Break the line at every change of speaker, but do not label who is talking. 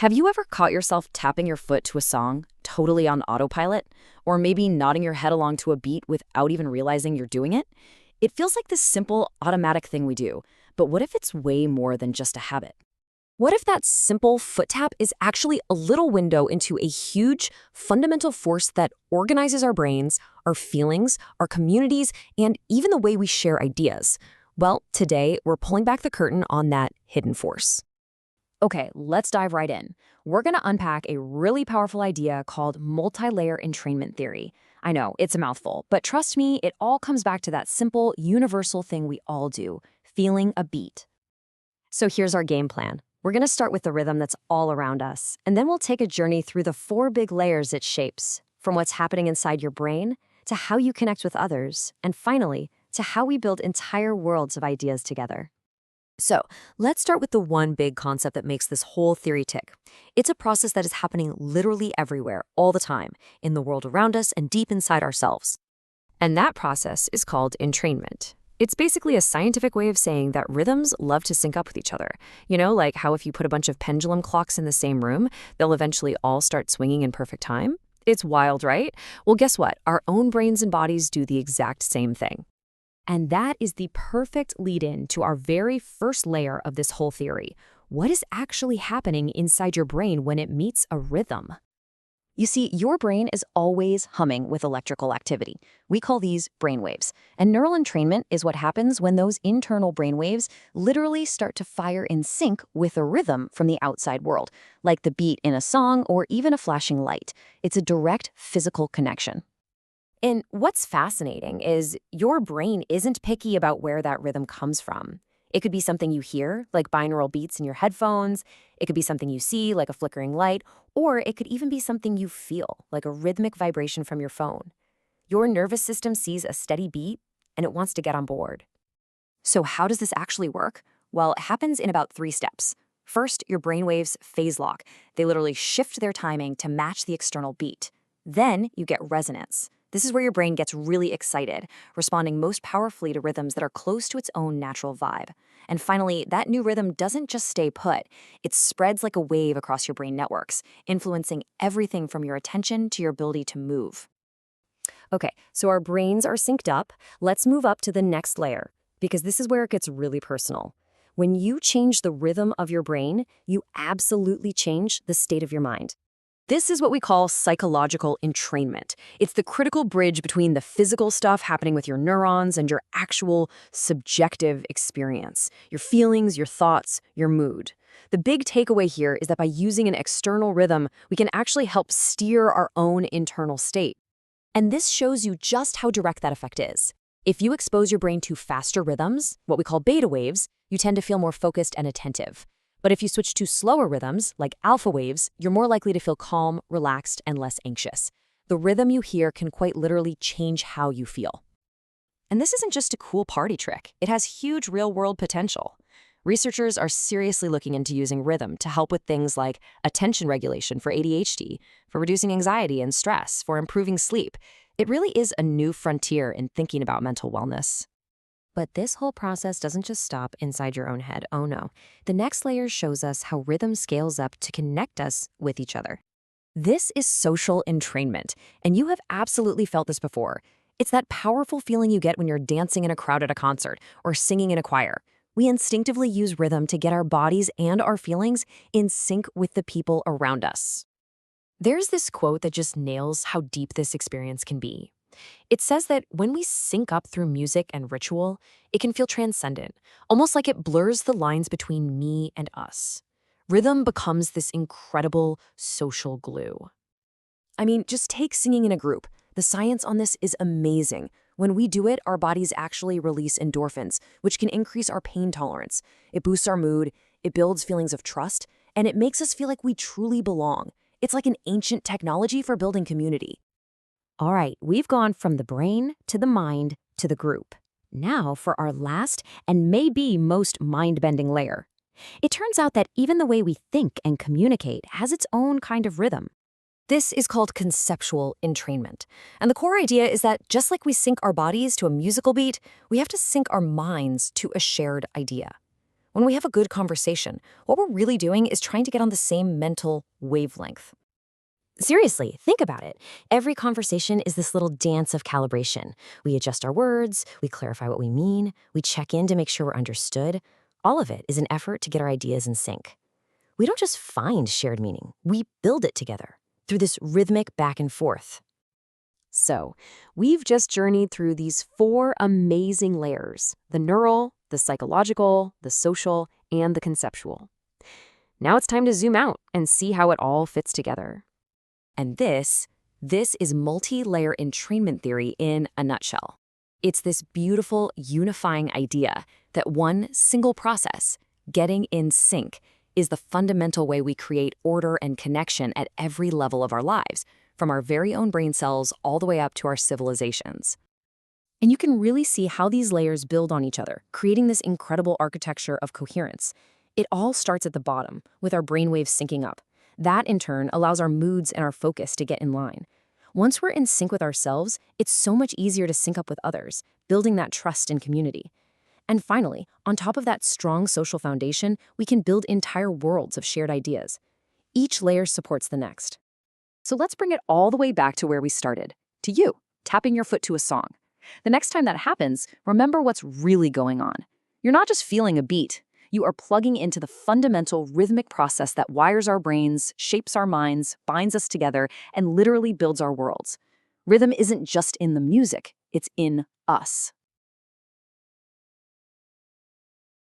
Have you ever caught yourself tapping your foot to a song, totally on autopilot? Or maybe nodding your head along to a beat without even realizing you're doing it? It feels like this simple, automatic thing we do, but what if it's way more than just a habit? What if that simple foot tap is actually a little window into a huge, fundamental force that organizes our brains, our feelings, our communities, and even the way we share ideas? Well, today we're pulling back the curtain on that hidden force. Okay, let's dive right in. We're going to unpack a really powerful idea called multilayer entrainment theory. I know, it's a mouthful, but trust me, it all comes back to that simple, universal thing we all do, feeling a beat. So here's our game plan. We're going to start with the rhythm that's all around us, and then we'll take a journey through the 4 big layers it shapes, from what's happening inside your brain, to how you connect with others, and finally, to how we build entire worlds of ideas together. So, let's start with the one big concept that makes this whole theory tick. It's a process that is happening literally everywhere, all the time, in the world around us and deep inside ourselves. And that process is called entrainment. It's basically a scientific way of saying that rhythms love to sync up with each other. You know, like how if you put a bunch of pendulum clocks in the same room, they'll eventually all start swinging in perfect time? It's wild, right? Well, guess what? Our own brains and bodies do the exact same thing. And that is the perfect lead-in to our very first layer of this whole theory. What is actually happening inside your brain when it meets a rhythm? You see, your brain is always humming with electrical activity. We call these brainwaves. And neural entrainment is what happens when those internal brainwaves literally start to fire in sync with a rhythm from the outside world, like the beat in a song or even a flashing light. It's a direct physical connection. And what's fascinating is your brain isn't picky about where that rhythm comes from. It could be something you hear, like binaural beats in your headphones. It could be something you see, like a flickering light. Or it could even be something you feel, like a rhythmic vibration from your phone. Your nervous system sees a steady beat, and it wants to get on board. So how does this actually work? Well, it happens in about 3 steps. First, your brainwaves phase lock. They literally shift their timing to match the external beat. Then you get resonance. This is where your brain gets really excited, responding most powerfully to rhythms that are close to its own natural vibe. And finally, that new rhythm doesn't just stay put. It spreads like a wave across your brain networks, influencing everything from your attention to your ability to move. Okay, so our brains are synced up. Let's move up to the next layer, because this is where it gets really personal. When you change the rhythm of your brain, you absolutely change the state of your mind. This is what we call psychological entrainment. It's the critical bridge between the physical stuff happening with your neurons and your actual subjective experience, your feelings, your thoughts, your mood. The big takeaway here is that by using an external rhythm, we can actually help steer our own internal state. And this shows you just how direct that effect is. If you expose your brain to faster rhythms, what we call beta waves, you tend to feel more focused and attentive. But if you switch to slower rhythms, like alpha waves, you're more likely to feel calm, relaxed, and less anxious. The rhythm you hear can quite literally change how you feel. And this isn't just a cool party trick. It has huge real-world potential. Researchers are seriously looking into using rhythm to help with things like attention regulation for ADHD, for reducing anxiety and stress, for improving sleep. It really is a new frontier in thinking about mental wellness. But this whole process doesn't just stop inside your own head. Oh no. The next layer shows us how rhythm scales up to connect us with each other. This is social entrainment, and you have absolutely felt this before. It's that powerful feeling you get when you're dancing in a crowd at a concert or singing in a choir. We instinctively use rhythm to get our bodies and our feelings in sync with the people around us. There's this quote that just nails how deep this experience can be. It says that when we sync up through music and ritual, it can feel transcendent, almost like it blurs the lines between me and us. Rhythm becomes this incredible social glue. I mean, just take singing in a group. The science on this is amazing. When we do it, our bodies actually release endorphins, which can increase our pain tolerance. It boosts our mood, it builds feelings of trust, and it makes us feel like we truly belong. It's like an ancient technology for building community. All right, we've gone from the brain to the mind to the group. Now for our last and maybe most mind-bending layer. It turns out that even the way we think and communicate has its own kind of rhythm. This is called conceptual entrainment. And the core idea is that just like we sync our bodies to a musical beat, we have to sync our minds to a shared idea. When we have a good conversation, what we're really doing is trying to get on the same mental wavelength.
Seriously, think about it. Every conversation is this little dance of calibration. We adjust our words, we clarify what we mean, we check in to make sure we're understood. All of it is an effort to get our ideas in sync. We don't just find shared meaning, we build it together through this rhythmic back and forth.
So, we've just journeyed through these 4 amazing layers: the neural, the psychological, the social, and the conceptual. Now it's time to zoom out and see how it all fits together.
And this is multi-layer entrainment theory in a nutshell. It's this beautiful, unifying idea that one single process, getting in sync, is the fundamental way we create order and connection at every level of our lives, from our very own brain cells all the way up to our civilizations. And you can really see how these layers build on each other, creating this incredible architecture of coherence. It all starts at the bottom, with our brainwaves syncing up. That, in turn, allows our moods and our focus to get in line. Once we're in sync with ourselves, it's so much easier to sync up with others, building that trust and community. And finally, on top of that strong social foundation, we can build entire worlds of shared ideas. Each layer supports the next.
So let's bring it all the way back to where we started, to you, tapping your foot to a song. The next time that happens, remember what's really going on. You're not just feeling a beat. You are plugging into the fundamental rhythmic process that wires our brains, shapes our minds, binds us together, and literally builds our worlds. Rhythm isn't just in the music, it's in us.